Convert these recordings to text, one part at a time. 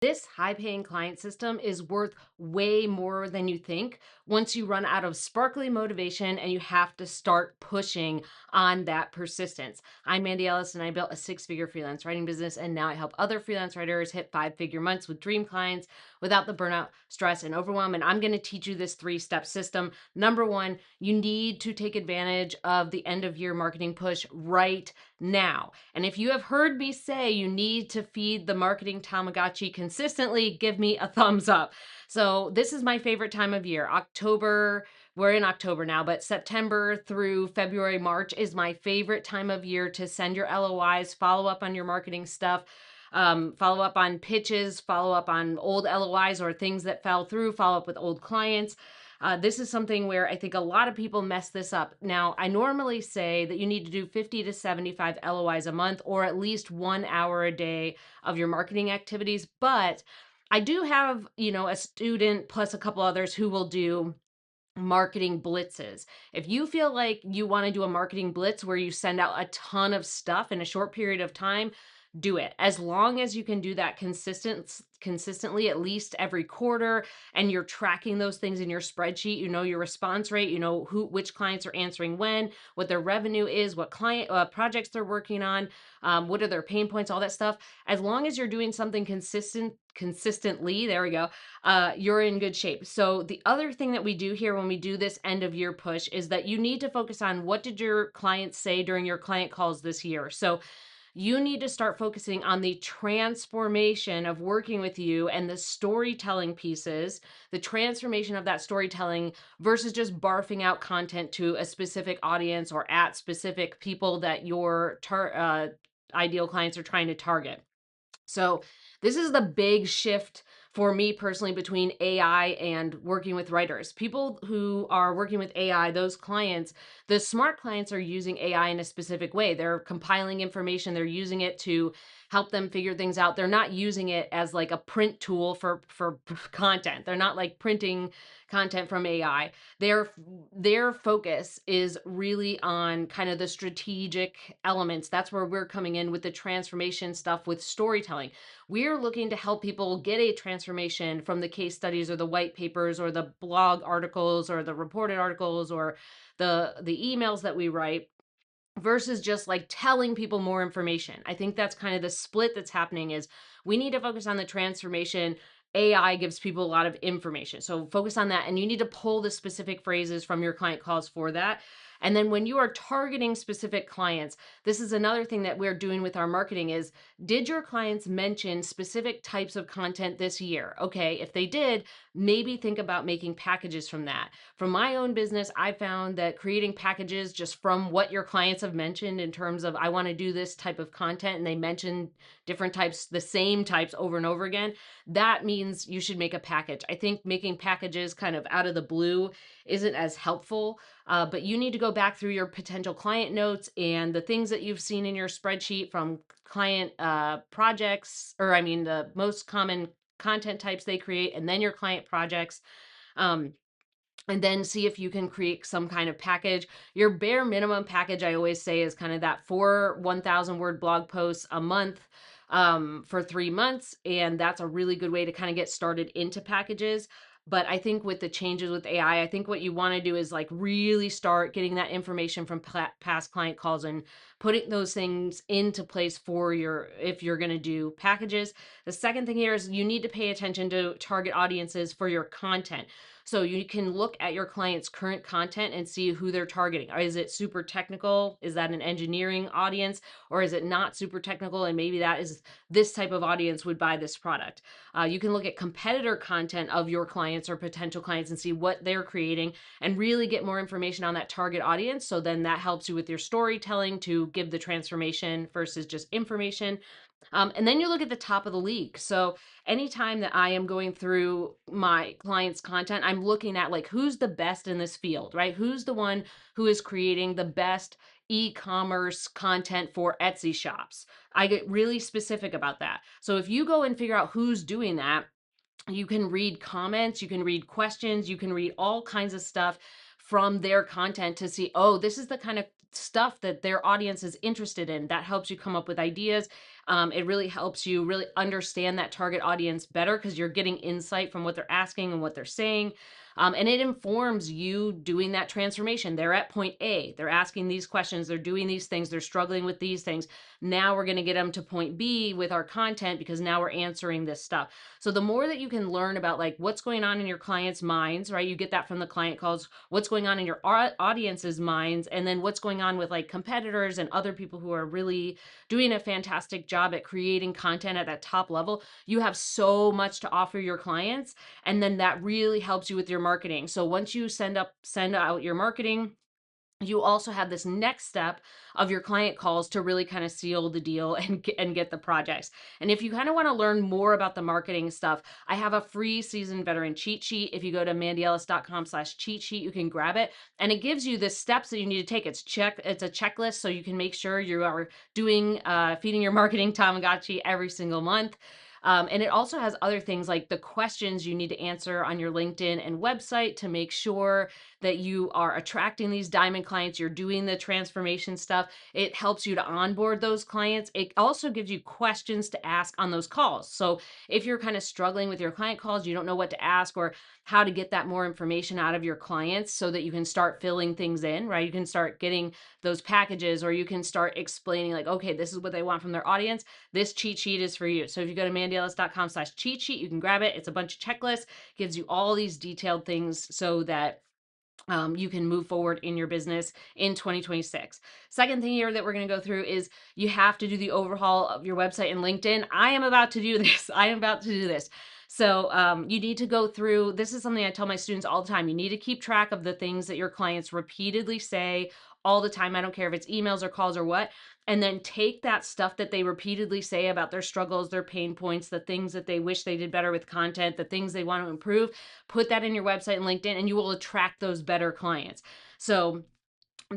This high paying client system is worth way more than you think once you run out of sparkly motivation and you have to start pushing on that persistence. I'm Mandy Ellis and I built a 6-figure freelance writing business, and now I help other freelance writers hit 5-figure months with dream clients without the burnout, stress, and overwhelm. And I'm going to teach you this 3-step system. Number one, you need to take advantage of the end of year marketing push right now. And if you have heard me say you need to feed the marketing Tamagotchi consistently, give me a thumbs up. So this is my favorite time of year. October, we're in October now, but September through February, March is my favorite time of year to send your LOIs, follow up on your marketing stuff, follow up on pitches, follow up on old LOIs or things that fell through, follow up with old clients. This is something where I think a lot of people mess this up. Now, I normally say that you need to do 50 to 75 LOIs a month, or at least 1 hour a day of your marketing activities. But I do have, a student plus a couple others who will do marketing blitzes. If you feel like you want to do a marketing blitz where you send out a ton of stuff in a short period of time, do it. As long as you can do that consistently at least every quarter, and you're tracking those things in your spreadsheet, you know your response rate, you know which clients are answering when, what their revenue is, what client projects they're working on, what are their pain points, all that stuff. As long as you're doing something consistently, there we go, you're in good shape. So the other thing that we do here when we do this end of year push is that you need to focus on what did your clients say during your client calls this year. So you need to start focusing on the transformation of working with you and the storytelling pieces, the transformation of that storytelling versus just barfing out content to a specific audience or at specific people that your ideal clients are trying to target. So this is the big shift for me personally between AI and working with writers. People who are working with AI, those clients, the smart clients are using AI in a specific way. They're compiling information, they're using it to help them figure things out. They're not using it as like a print tool for content. They're not like printing content from AI. Their focus is really on kind of the strategic elements. That's where we're coming in with the transformation stuff with storytelling. We're looking to help people get a transformation from the case studies or the white papers or the blog articles or the reported articles or the emails that we write versus just like telling people more information. I think that's kind of the split that's happening is we need to focus on the transformation. AI gives people a lot of information. So focus on that, and you need to pull the specific phrases from your client calls for that. And then when you are targeting specific clients, this is another thing that we're doing with our marketing is, did your clients mention specific types of content this year? Okay, if they did, maybe think about making packages from that. From my own business, I found that creating packages just from what your clients have mentioned in terms of, I want to do this type of content, and they mention different types, the same types over and over again, that means you should make a package. I think making packages kind of out of the blue isn't as helpful, but you need to go back through your potential client notes and the things that you've seen in your spreadsheet from client projects, or I mean, the most common content types they create, and then your client projects. Um, and then see if you can create some kind of package. Your bare minimum package, I always say, is kind of that 1,000 word blog posts a month for 3 months. And that's a really good way to kind of get started into packages. But I think with the changes with AI, I think what you want to do is like really start getting that information from past client calls and putting those things into place for if you're going to do packages. The second thing here is you need to pay attention to target audiences for your content. So you can look at your client's current content and see who they're targeting. Is it super technical? Is that an engineering audience? Or is it not super technical? And maybe that is this type of audience would buy this product. You can look at competitor content of your clients or potential clients and see what they're creating and really get more information on that target audience. So then that helps you with your storytelling to give the transformation versus just information. And then you look at the top of the league. So anytime that I am going through my clients' content, I'm looking at like who's the best in this field, right? Who's the one who is creating the best e-commerce content for Etsy shops? I get really specific about that. So if you go and figure out who's doing that, you can read comments, you can read questions, you can read all kinds of stuff from their content to see, oh, this is the kind of stuff that their audience is interested in. That helps you come up with ideas. It really helps you really understand that target audience better because you're getting insight from what they're asking and what they're saying. And it informs you doing that transformation. They're at point A, they're asking these questions, they're doing these things, they're struggling with these things. Now we're going to get them to point B with our content because now we're answering this stuff. So the more that you can learn about like what's going on in your clients' minds, right? You get that from the client calls, what's going on in your audience's minds, and then what's going on with like competitors and other people who are really doing a fantastic job at creating content at that top level. You have so much to offer your clients, and then that really helps you with your marketing. So once you send out your marketing, you also have this next step of your client calls to really kind of seal the deal and get the projects. And if you kind of want to learn more about the marketing stuff, I have a free seasoned veteran cheat sheet. If you go to mandyellis.com/cheat sheet, you can grab it, and it gives you the steps that you need to take. It's a checklist so you can make sure you are doing feeding your marketing Tamagotchi every single month. And it also has other things like the questions you need to answer on your LinkedIn and website to make sure that you are attracting these diamond clients, you're doing the transformation stuff. It helps you to onboard those clients. It also gives you questions to ask on those calls. So if you're kind of struggling with your client calls, you don't know what to ask or how to get that more information out of your clients so that you can start filling things in, right? You can start getting those packages, or you can start explaining like, okay, this is what they want from their audience. This cheat sheet is for you. So if you go to mandyellis.com/cheat sheet, you can grab it. It's a bunch of checklists, gives you all these detailed things so that you can move forward in your business in 2026. Second thing here that we're going to go through is you have to do the overhaul of your website and LinkedIn. I am about to do this. I am about to do this. So you need to go through, this is something I tell my students all the time. You need to keep track of the things that your clients repeatedly say all the time. I don't care if it's emails or calls or what. And then take that stuff that they repeatedly say about their struggles, their pain points, the things that they wish they did better with content, the things they want to improve, put that in your website and LinkedIn, and you will attract those better clients. So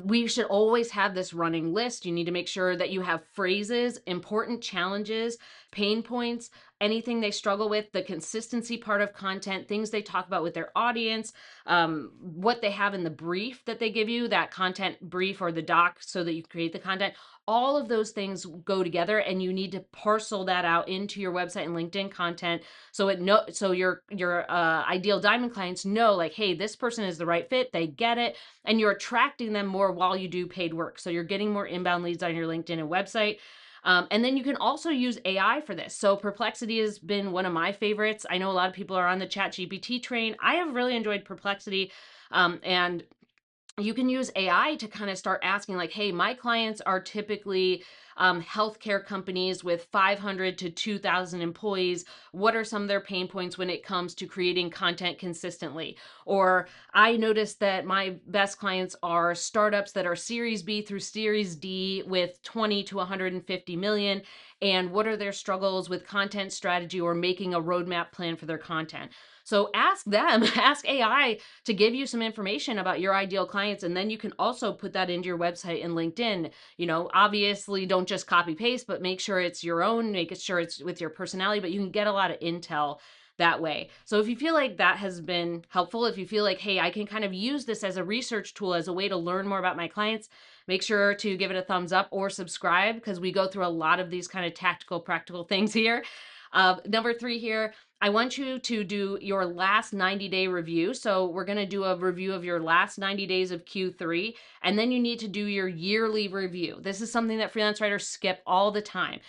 we should always have this running list. You need to make sure that you have phrases, important challenges, pain points, anything they struggle with, the consistency part of content, things they talk about with their audience, what they have in the brief that they give you, that content brief or the doc so that you create the content. All of those things go together, and you need to parcel that out into your website and LinkedIn content so your ideal diamond clients know like, hey, this person is the right fit, they get it, and you're attracting them more while you do paid work. So you're getting more inbound leads on your LinkedIn and website. And then you can also use AI for this. So Perplexity has been one of my favorites. I know a lot of people are on the ChatGPT train. I have really enjoyed Perplexity. And you can use AI to kind of start asking like, hey, my clients are typically healthcare companies with 500 to 2,000 employees. What are some of their pain points when it comes to creating content consistently? Or I noticed that my best clients are startups that are Series B through Series D with 20 to 150 million. And what are their struggles with content strategy or making a roadmap plan for their content? So ask them, ask AI to give you some information about your ideal clients. And then you can also put that into your website and LinkedIn. Obviously don't just copy paste, but make sure it's your own, make sure it's with your personality, but you can get a lot of intel that way. So if you feel like that has been helpful, if you feel like, hey, I can kind of use this as a research tool, as a way to learn more about my clients, make sure to give it a thumbs up or subscribe, because we go through a lot of these kind of tactical, practical things here. Number 3 here, I want you to do your last 90-day review. So we're going to do a review of your last 90 days of Q3, and then you need to do your yearly review. This is something that freelance writers skip all the time.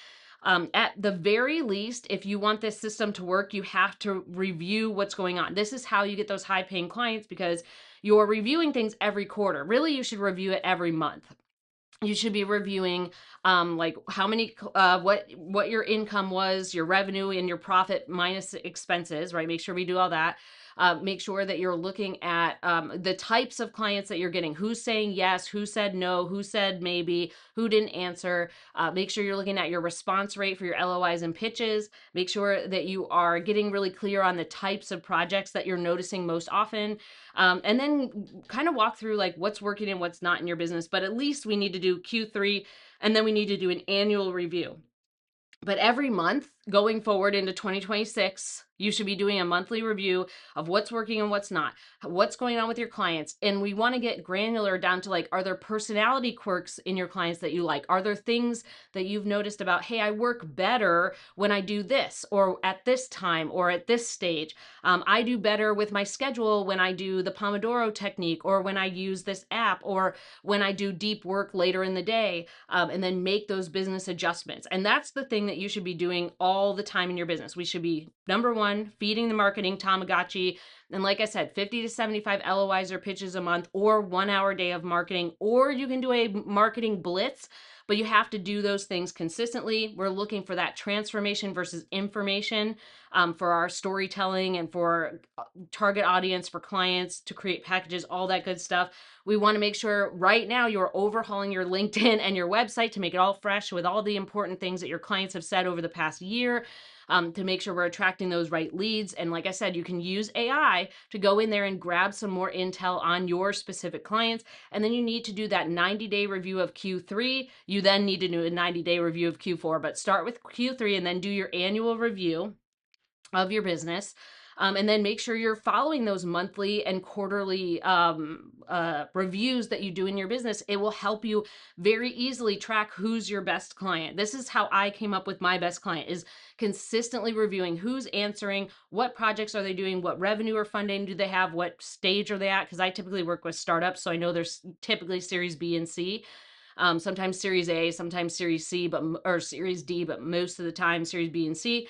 At the very least, if you want this system to work, you have to review what's going on. This is how you get those high-paying clients, because you're reviewing things every quarter. Really, you should review it every month. You should be reviewing like how many what your income was, your revenue and your profit minus expenses, right? Make sure we do all that. Make sure that you're looking at the types of clients that you're getting, who's saying yes, who said no, who said maybe, who didn't answer. Make sure you're looking at your response rate for your LOIs and pitches. Make sure that you are getting really clear on the types of projects that you're noticing most often. And then kind of walk through like what's working and what's not in your business. But at least we need to do Q3, and then we need to do an annual review. But every month, going forward into 2026, you should be doing a monthly review of what's working and what's not, what's going on with your clients. And we want to get granular down to like, are there personality quirks in your clients that you like? Are there things that you've noticed about, hey, I work better when I do this, or at this time, or at this stage? I do better with my schedule when I do the Pomodoro technique, or when I use this app, or when I do deep work later in the day, and then make those business adjustments. And that's the thing that you should be doing all the time in your business. We should be, number one, feeding the marketing Tamagotchi. And like I said, 50 to 75 LOIs or pitches a month, or 1 hour day of marketing, or you can do a marketing blitz, but you have to do those things consistently. We're looking for that transformation versus information, for our storytelling and for target audience, for clients to create packages, all that good stuff. We want to make sure right now you're overhauling your LinkedIn and your website to make it all fresh with all the important things that your clients have said over the past year, to make sure we're attracting those right leads. And like I said, you can use AI to go in there and grab some more intel on your specific clients. And then you need to do that 90-day review of Q3. You then need to do a 90-day review of Q4, but start with Q3 and then do your annual review of your business. And then make sure you're following those monthly and quarterly reviews that you do in your business. It will help you very easily track who's your best client. This is how I came up with my best client, is consistently reviewing who's answering, what projects are they doing, what revenue or funding do they have, what stage are they at, because I typically work with startups, so I know there's typically Series B and C. Sometimes Series A, sometimes Series C, or Series D, but most of the time Series B and C.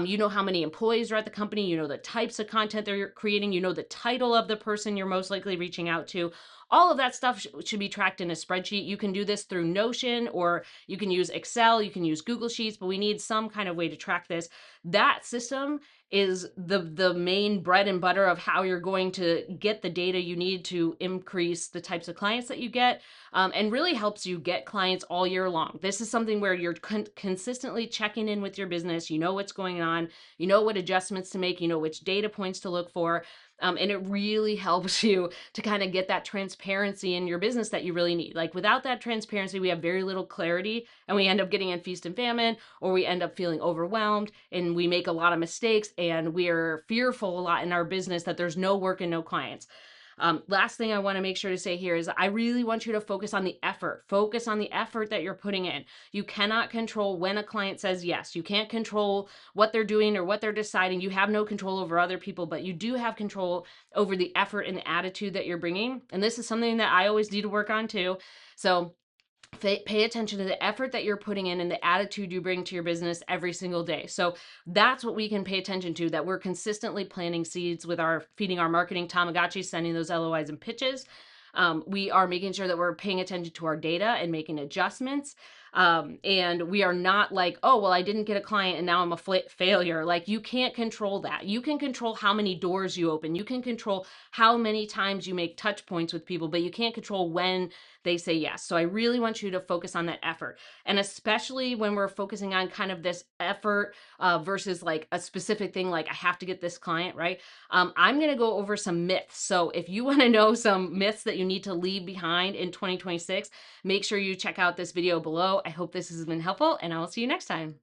You know how many employees are at the company. You know the types of content they're creating. You know the title of the person you're most likely reaching out to. All of that stuff should be tracked in a spreadsheet. You can do this through Notion, or you can use Excel, you can use Google Sheets, but we need some kind of way to track this. That system is the main bread and butter of how you're going to get the data you need to increase the types of clients that you get, and really helps you get clients all year long. This is something where you're consistently checking in with your business. You know what's going on, you know what adjustments to make, you know which data points to look for. And it really helps you to kind of get that transparency in your business that you really need. Like without that transparency, we have very little clarity, and we end up getting in feast and famine, or we end up feeling overwhelmed, and we make a lot of mistakes, and we are fearful a lot in our business that there's no work and no clients. Last thing I want to make sure to say here is I really want you to focus on the effort. Focus on the effort that you're putting in. You cannot control when a client says yes. You can't control what they're doing or what they're deciding. You have no control over other people, but you do have control over the effort and the attitude that you're bringing. And this is something that I always need to work on too. So pay attention to the effort that you're putting in and the attitude you bring to your business every single day. So that's what we can pay attention to, that we're consistently planting seeds with our feeding our marketing Tamagotchi, sending those LOIs and pitches. We are making sure that we're paying attention to our data and making adjustments. And we are not like, oh, well, I didn't get a client and now I'm a failure. Like, you can't control that. You can control how many doors you open. You can control how many times you make touch points with people, but you can't control when they say yes. So I really want you to focus on that effort. And especially when we're focusing on kind of this effort, versus like a specific thing, like I have to get this client, right? I'm going to go over some myths. So if you want to know some myths that you need to leave behind in 2026, make sure you check out this video below. I hope this has been helpful, and I will see you next time.